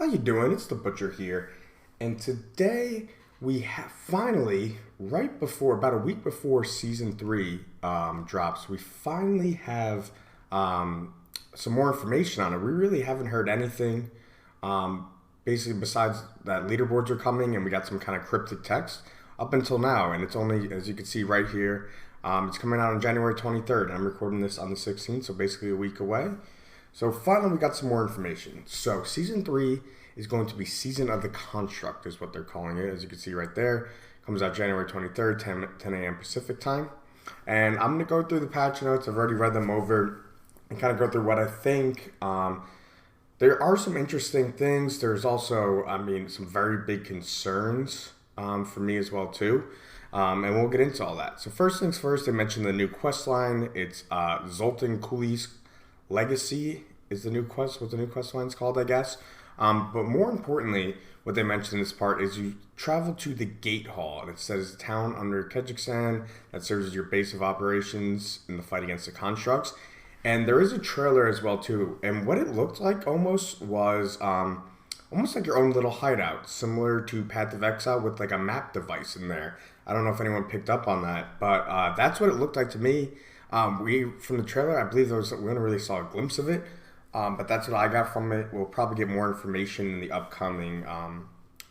How you doing? It's the Butcher here, and today we have finally, right before about a week before season three drops, we finally have some more information on it. We really haven't heard anything, um, basically besides that leaderboards are coming, and we got some kind of cryptic text up until now, and it's only as you can see right here. It's coming out on January 23rd. I'm recording this on the 16th, so basically a week away. So finally, we got some more information. So season three is going to be Season of the Construct, is what they're calling it. As you can see right there, comes out January 23rd, 10 a.m. Pacific time. And I'm going to go through the patch notes. I've already read them over and kind of go through what I think. There are some interesting things. There's also, some very big concerns for me as well too. And we'll get into all that. So first things first, they mentioned the new quest line. It's Zoltan Kuli's Legacy is the new quest, what the new quest line is called, I guess. But more importantly, what they mentioned in this part is you travel to the Gate Hall, and it says town under Kazakhstan that serves as your base of operations in the fight against the constructs. And there is a trailer as well too. And what it looked like almost was almost like your own little hideout, similar to Path of Exile with like a map device in there. I don't know if anyone picked up on that, but that's what it looked like to me. We from the trailer, I believe we only really saw a glimpse of it, but that's what I got from it. We'll probably get more information in the upcoming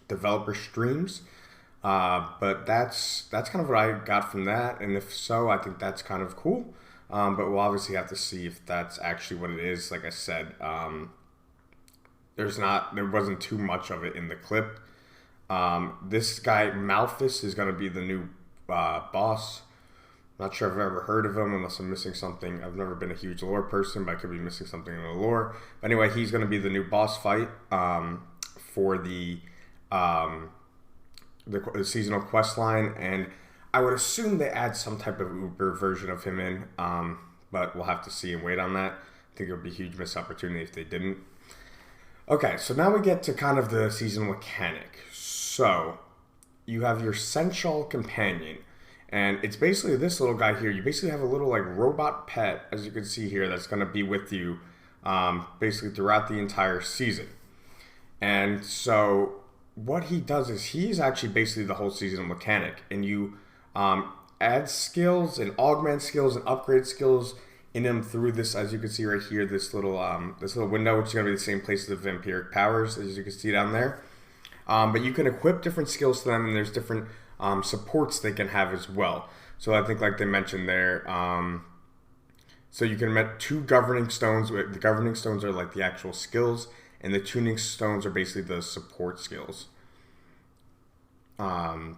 developer streams, but that's kind of what I got from that. And if so, I think that's kind of cool. But we'll obviously have to see if that's actually what it is. Like I said, there wasn't too much of it in the clip. This guy Malthus is going to be the new boss. Not sure if I've ever heard of him, unless I'm missing something. I've never been a huge lore person, but I could be missing something in the lore. But anyway, he's going to be the new boss fight for the seasonal quest line, and I would assume they add some type of Uber version of him in, but we'll have to see and wait on that. I think it would be a huge missed opportunity if they didn't. Okay, so now we get to kind of the seasonal mechanic. So you have your Sensual Companion. And it's basically this little guy here. You basically have a little like robot pet, as you can see here, that's going to be with you basically throughout the entire season. And so what he does is he's actually basically the whole seasonal mechanic. And you add skills and augment skills and upgrade skills in him through this, as you can see right here, this little window, which is going to be the same place as the vampiric powers, as you can see down there. But you can equip different skills to them, and there's different supports they can have as well. So I think like they mentioned there, so you can met two governing stones. The governing stones are like the actual skills, and the tuning stones are basically the support skills. And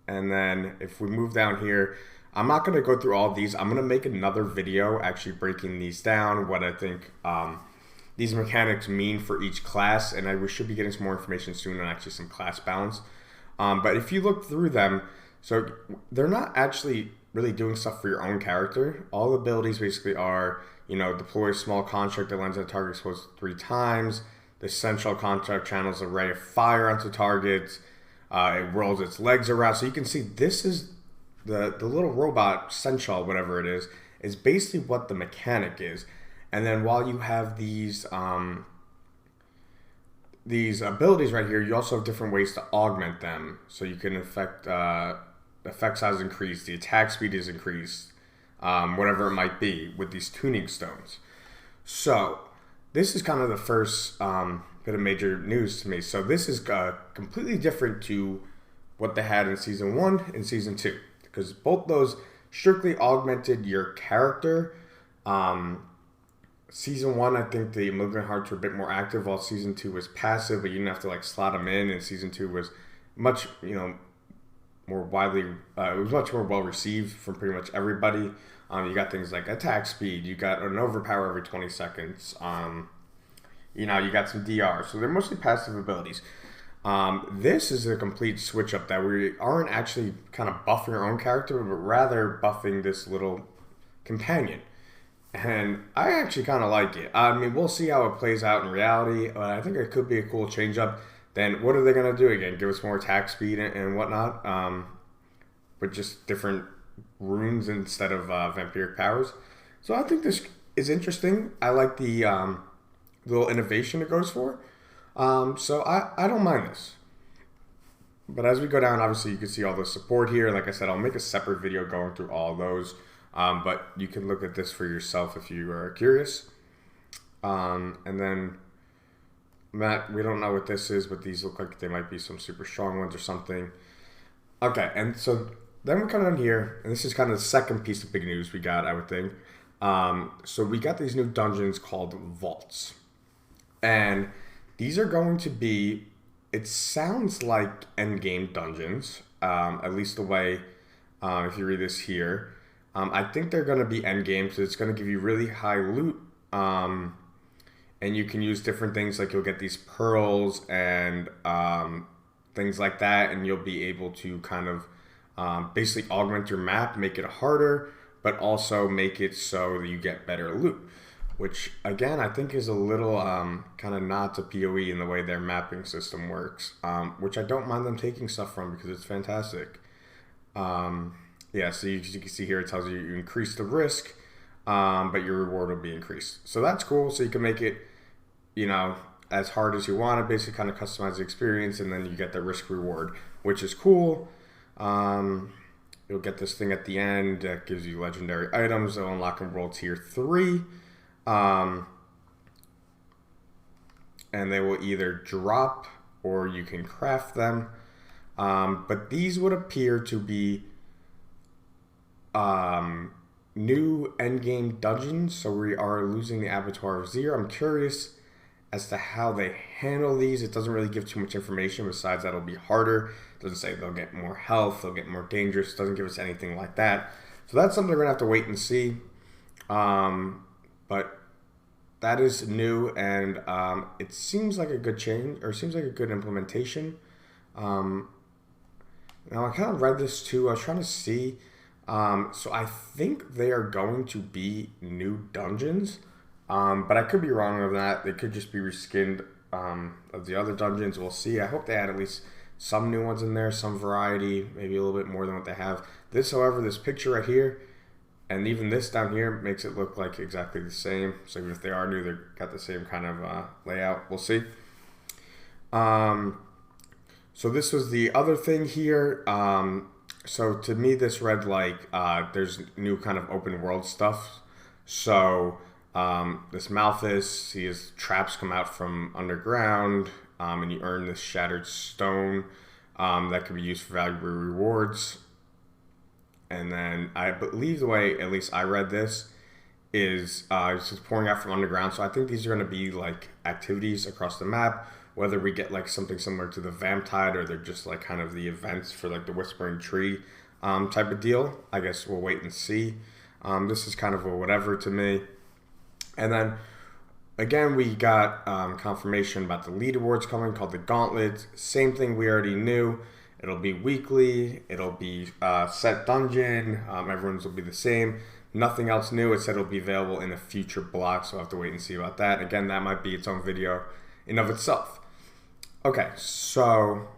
then if we move down here, I'm not going to go through all of these. I'm going to make another video actually breaking these down, what I think these mechanics mean for each class, and we should be getting some more information soon on actually some class balance. But if you look through them, so they're not actually really doing stuff for your own character. All the abilities basically are, deploy a small construct that lands on a target exposed 3 times. The central construct channels a ray of fire onto targets. It rolls its legs around. So you can see this is the little robot, Sensual, whatever it is basically what the mechanic is. And then while you have these abilities right here, you also have different ways to augment them. So you can effect size increase, the attack speed is increased, whatever it might be with these tuning stones. So this is kind of the first bit of major news to me. So this is completely different to what they had in Season 1 and Season 2. Because both those strictly augmented your character. Season 1, I think the Immigrant Hearts were a bit more active, while Season 2 was passive, but you didn't have to like slot them in. And Season 2 was much, more widely, it was much more well received from pretty much everybody. You got things like attack speed, you got an overpower every 20 seconds. You got some DR, so they're mostly passive abilities. This is a complete switch up that we aren't actually kind of buffing our own character, but rather buffing this little companion. And I actually kind of like it. We'll see how it plays out in reality. I think it could be a cool change up. Then what are they going to do again? Give us more attack speed and whatnot, with just different runes instead of vampiric powers. So I think this is interesting. I like the little innovation it goes for. So I don't mind this. But as we go down, obviously you can see all the support here. Like I said, I'll make a separate video going through all those. But you can look at this for yourself if you are curious. And then Matt, we don't know what this is, but these look like they might be some super strong ones or something. Okay, and so then we come down here, and this is kind of the second piece of big news we got, I would think. So we got these new dungeons called vaults. And these are going to be, it sounds like endgame dungeons, at least the way, if you read this here. I think they're going to be endgame, so it's going to give you really high loot. And you can use different things, like you'll get these pearls and things like that, and you'll be able to kind of basically augment your map, make it harder, but also make it so that you get better loot. Which, again, I think is a little kind of nod to PoE in the way their mapping system works, which I don't mind them taking stuff from because it's fantastic. Yeah, so you can see here it tells you increase the risk, but your reward will be increased. So that's cool. So you can make it, as hard as you want to, basically kind of customize the experience, and then you get the risk reward, which is cool. You'll get this thing at the end that gives you legendary items that will unlock in World Tier 3. And they will either drop or you can craft them. But these would appear to be new endgame dungeons. So we are losing the Abattoir of Zir. I'm curious as to how they handle these. It doesn't really give too much information besides that it'll be harder. It doesn't say they'll get more health, they'll get more dangerous. It doesn't give us anything like that. So that's something we're going to have to wait and see. But that is new, and it seems like a good change, or seems like a good implementation. Now, I kind of read this too. I was trying to see. So I think they are going to be new dungeons, but I could be wrong on that. They could just be reskinned of the other dungeons. We'll see. I hope they add at least some new ones in there, some variety, maybe a little bit more than what they have. This, however, this picture right here, and even this down here makes it look like exactly the same. So even if they are new, they've got the same kind of layout. We'll see. So this was the other thing here. So to me, this read like there's new kind of open world stuff. So this Malthus, his traps come out from underground, and you earn this shattered stone that can be used for valuable rewards. And then I believe the way, at least I read this, is it's just pouring out from underground. So I think these are going to be like activities across the map, whether we get like something similar to the Vamptide or they're just like kind of the events for like the Whispering Tree type of deal. I guess we'll wait and see. This is kind of a whatever to me. And then again, we got confirmation about the leaderboards coming called the Gauntlet. Same thing we already knew. It'll be weekly. It'll be set dungeon. Everyone's will be the same. Nothing else new. It said it'll be available in a future block, so we'll have to wait and see about that. Again, that might be its own video in of itself. Okay, so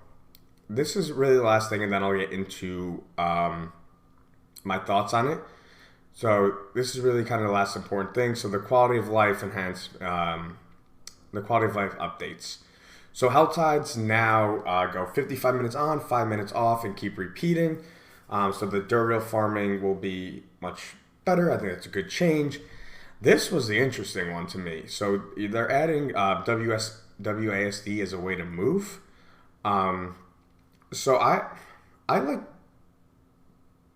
this is really the last thing, and then I'll get into my thoughts on it. So this is really kind of the last important thing. So the quality of life the quality of life updates. So Helltides now go 55 minutes on, 5 minutes off, and keep repeating. So the Durreal farming will be much better. I think that's a good change. This was the interesting one to me. So they're adding WASD as a way to move. So I like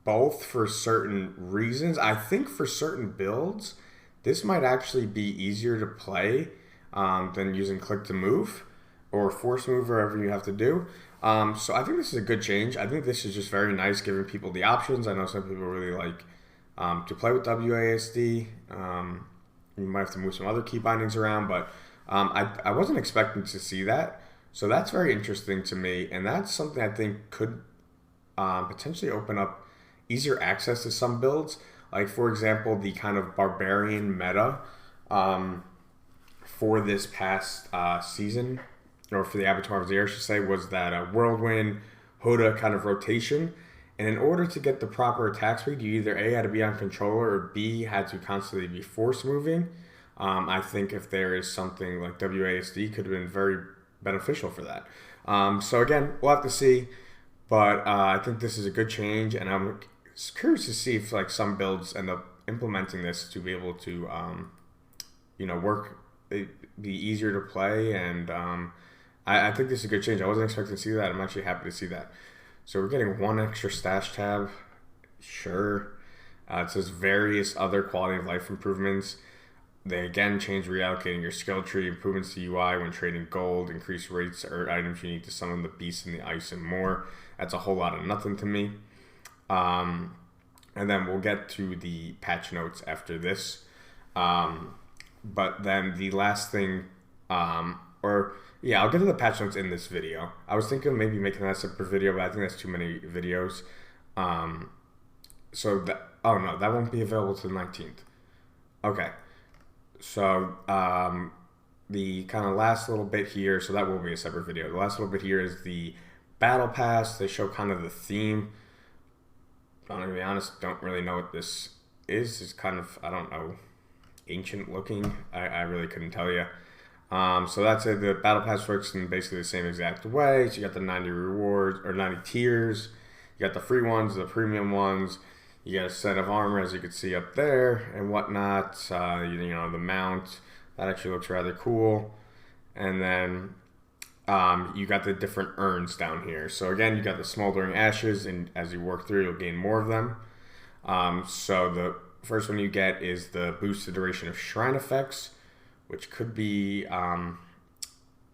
both for certain reasons. I think for certain builds, this might actually be easier to play than using click to move or force move, wherever you have to do. So I think this is a good change. I think this is just very nice, giving people the options. I know some people really like to play with WASD. You might have to move some other key bindings around, but I wasn't expecting to see that. So that's very interesting to me, and that's something I think could potentially open up easier access to some builds. Like, for example, the kind of barbarian meta for this past season, or for the Abattoir of Zir, I should say, was that Whirlwind, Hoda kind of rotation. And in order to get the proper attack speed, you either A, had to be on controller, or B, had to constantly be force moving. I think if there is something like WASD, could have been very beneficial for that. So again, we'll have to see. But I think this is a good change, and I'm curious to see if like some builds end up implementing this to be able to, work, be easier to play, and I think this is a good change. I wasn't expecting to see that. I'm actually happy to see that. So we're getting one extra stash tab. Sure. It says various other quality of life improvements. They again change reallocating your skill tree, improvements to UI when trading gold, increase rates or items unique to summon the beasts in the ice, and more. That's a whole lot of nothing to me. And then we'll get to the patch notes after this. But then the last thing, I'll get to the patch notes in this video. I was thinking of maybe making that a separate video, but I think that's too many videos. That won't be available till the 19th. Okay. So, the kind of last little bit here, so that will be a separate video. The last little bit here is the Battle Pass. They show kind of the theme. I'm going to be honest, don't really know what this is. It's kind of, I don't know, ancient looking. I really couldn't tell you. So that's it. The Battle Pass works in basically the same exact way. So you got the 90 rewards, or 90 tiers. You got the free ones, the premium ones. You got a set of armor, as you can see up there, and whatnot. The mount. That actually looks rather cool. And then you got the different urns down here. So again, you got the smoldering ashes, and as you work through, you'll gain more of them. So the first one you get is the boosted duration of shrine effects, which could be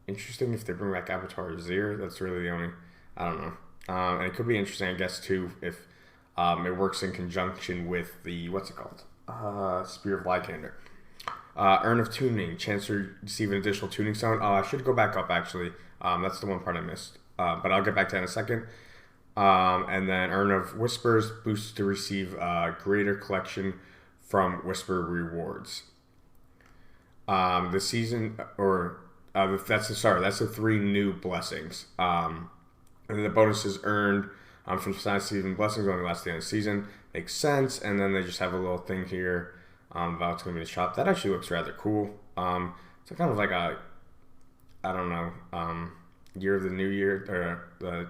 interesting if they bring back Avatar Azir. That's really the only, I don't know. And it could be interesting, I guess, too, if it works in conjunction with the, what's it called? Spear of Lycander. Urn of Tuning, chance to receive an additional tuning stone. I should go back up, actually. That's the one part I missed. But I'll get back to that in a second. And then Urn of Whispers, boosts to receive greater collection from Whisper rewards. That's the 3 new blessings. And then the bonuses earned from season blessings only last the end of the season. Makes sense. And then they just have a little thing here about what's going to be in the shop. That actually looks rather cool. It's kind of like a, I don't know, year of the new year, or the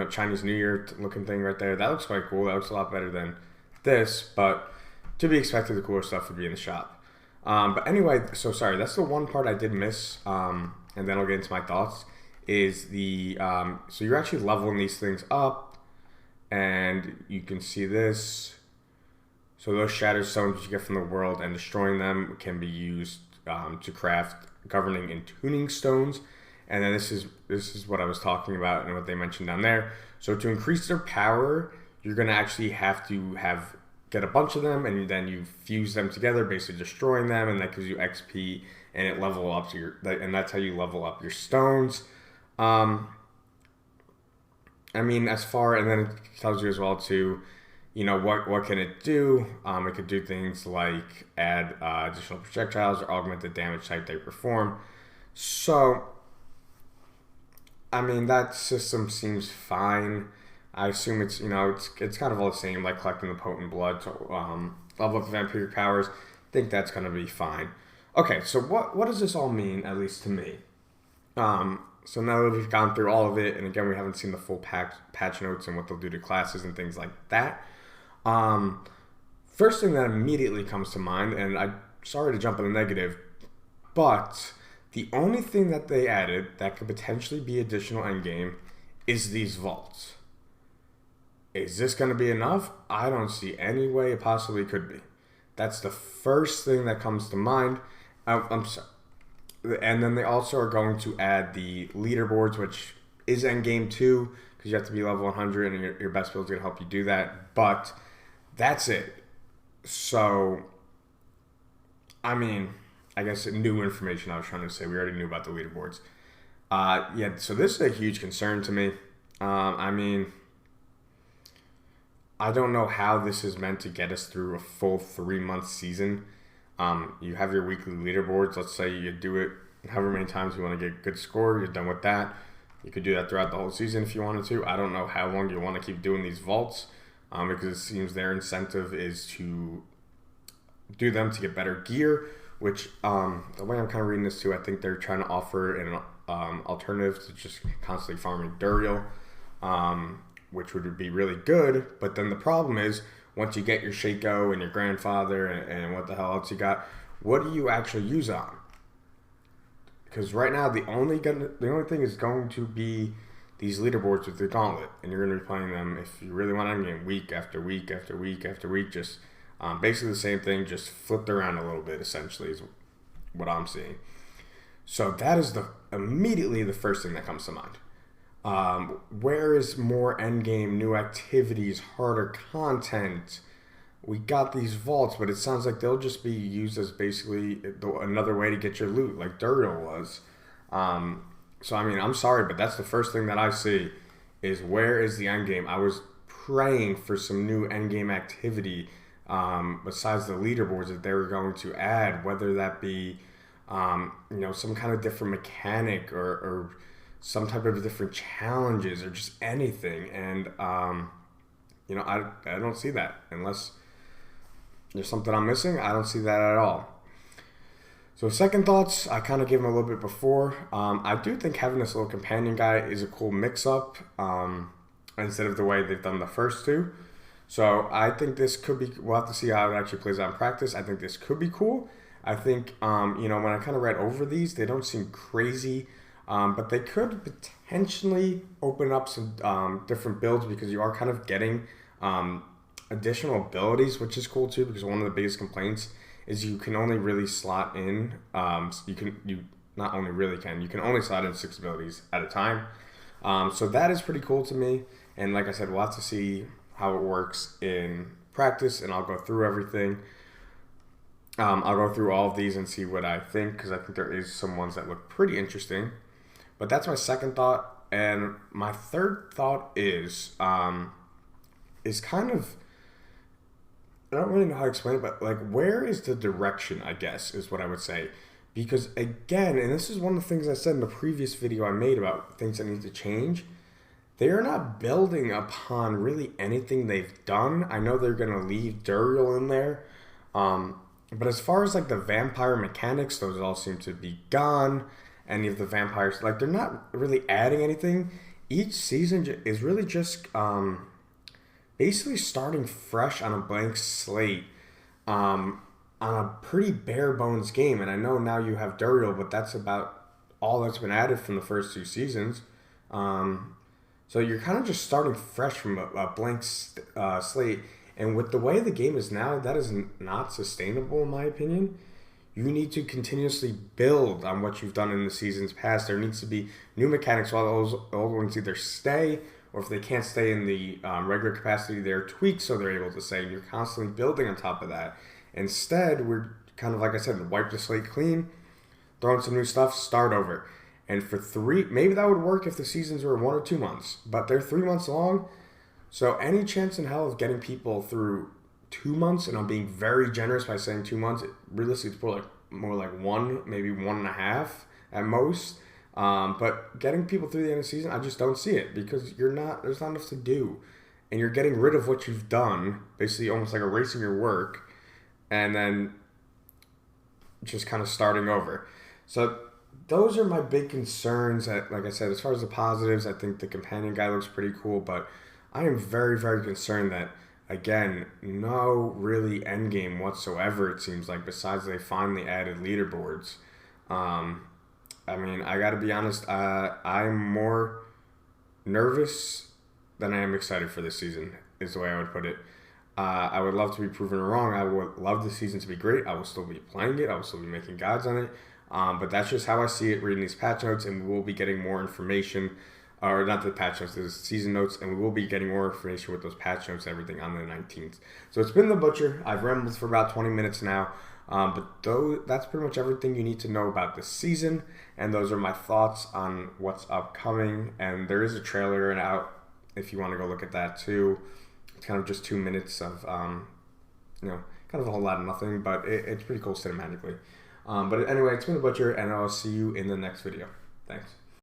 Chinese New Year looking thing right there. That looks quite cool. That looks a lot better than this, but to be expected, the cooler stuff would be in the shop. But anyway, so sorry, that's the one part I did miss, and then I'll get into my thoughts, is the, so you're actually leveling these things up, and you can see this. So those shattered stones that you get from the world and destroying them can be used to craft governing and tuning stones. And then this is what I was talking about and what they mentioned down there. So to increase their power, you're going to actually have to get a bunch of them, and then you fuse them together, basically destroying them, and that gives you XP, and it level up and that's how you level up your stones. And then it tells you as well too, what can it do? It could do things like add additional projectiles or augment the damage type they perform. So, that system seems fine. I assume it's kind of all the same, like collecting the potent blood to level up the vampiric powers. I think that's going to be fine. Okay, so what does this all mean, at least to me? So now that we've gone through all of it, and again, we haven't seen the full patch notes and what they'll do to classes and things like that. First thing that immediately comes to mind, and I'm sorry to jump in a negative, but the only thing that they added that could potentially be additional endgame is these vaults. Is this going to be enough? I don't see any way it possibly could be. That's the first thing that comes to mind. I'm sorry. And then they also are going to add the leaderboards, which is endgame too, because you have to be level 100, and your best build is going to help you do that. But that's it. So, I guess new information I was trying to say. We already knew about the leaderboards. So this is a huge concern to me. I don't know how this is meant to get us through a full 3-month season. You have your weekly leaderboards. Let's say you do it however many times you want to get a good score. You're done with that. You could do that throughout the whole season if you wanted to. I don't know how long you want to keep doing these vaults, because it seems their incentive is to do them to get better gear, which the way I'm kind of reading this too, I think they're trying to offer alternative to just constantly farming Duriel, which would be really good. But then the problem is, once you get your Shaco and your grandfather and what the hell else you got, what do you actually use on? Because right now the only thing is going to be these leaderboards with the gauntlet, and you're going to be playing them if you really want to game week after week after week after week. Just basically the same thing, just flipped around a little bit. Essentially, is what I'm seeing. So that is immediately the first thing that comes to mind. Where is more endgame, new activities, harder content? We got these vaults, but it sounds like they'll just be used as basically another way to get your loot, like Duriel was. So, I mean, I'm sorry, but that's the first thing that I see is where is the endgame? I was praying for some new endgame activity besides the leaderboards that they were going to add, whether that be, some kind of different mechanic or some type of different challenges or just anything. And, I don't see that unless there's something I'm missing. I don't see that at all. So second thoughts, I kind of gave them a little bit before. I do think having this little companion guy is a cool mix-up instead of the way they've done the first two. So I think this could be, we'll have to see how it actually plays out in practice. I think this could be cool. I think, when I kind of read over these, they don't seem crazy, but they could potentially open up some different builds because you are kind of getting additional abilities, which is cool too, because one of the biggest complaints is you can only really slot in, you can only slot in 6 abilities at a time. So that is pretty cool to me. And like I said, we'll have to see how it works in practice, and I'll go through everything. I'll go through all of these and see what I think, because I think there is some ones that look pretty interesting. But that's my second thought. And my third thought is kind of, I don't really know how to explain it, but like, where is the direction, I guess, is what I would say. Because again, and this is one of the things I said in the previous video I made about things that need to change, they are not building upon really anything they've done. I know they're going to leave Duriel in there. But as far as like the vampire mechanics, those all seem to be gone. Any of the vampires, like, they're not really adding anything. Each season is really just basically starting fresh on a blank slate on a pretty bare bones game. And I know now you have Duriel, but that's about all that's been added from the first 2 seasons. So you're kind of just starting fresh from a blank slate. And with the way the game is now, that is not sustainable, in my opinion. You need to continuously build on what you've done in the seasons past. There needs to be new mechanics while those old ones either stay, or if they can't stay in the regular capacity, they're tweaked so they're able to stay. And you're constantly building on top of that. Instead, we're kind of, like I said, wipe the slate clean, throw in some new stuff, start over. And for 3, maybe that would work if the seasons were 1 or 2 months, but they're 3 months long. So any chance in hell of getting people through 2 months, and I'm being very generous by saying 2 months, realistically it's more like 1, maybe 1.5 at most. But getting people through the end of the season, I just don't see it, because there's not enough to do. And you're getting rid of what you've done, basically almost like erasing your work, and then just kind of starting over. So those are my big concerns. Like I said, as far as the positives, I think the companion guy looks pretty cool, but I am very, very concerned that, again, no really endgame whatsoever, it seems like, besides they finally added leaderboards. I mean, I got to be honest, I'm more nervous than I am excited for this season, is the way I would put it. I would love to be proven wrong. I would love the season to be great. I will still be playing it. I will still be making guides on it. But that's just how I see it, reading these patch notes, and we will be getting more information. Or not the patch notes, the season notes, and we will be getting more information with those patch notes and everything on the 19th. So it's been The Butcher. I've rambled for about 20 minutes now. That's pretty much everything you need to know about this season, and those are my thoughts on what's upcoming. And there is a trailer out if you want to go look at that too. It's kind of just 2 minutes of, kind of a whole lot of nothing, but it's pretty cool cinematically. But anyway, it's been The Butcher, and I'll see you in the next video. Thanks.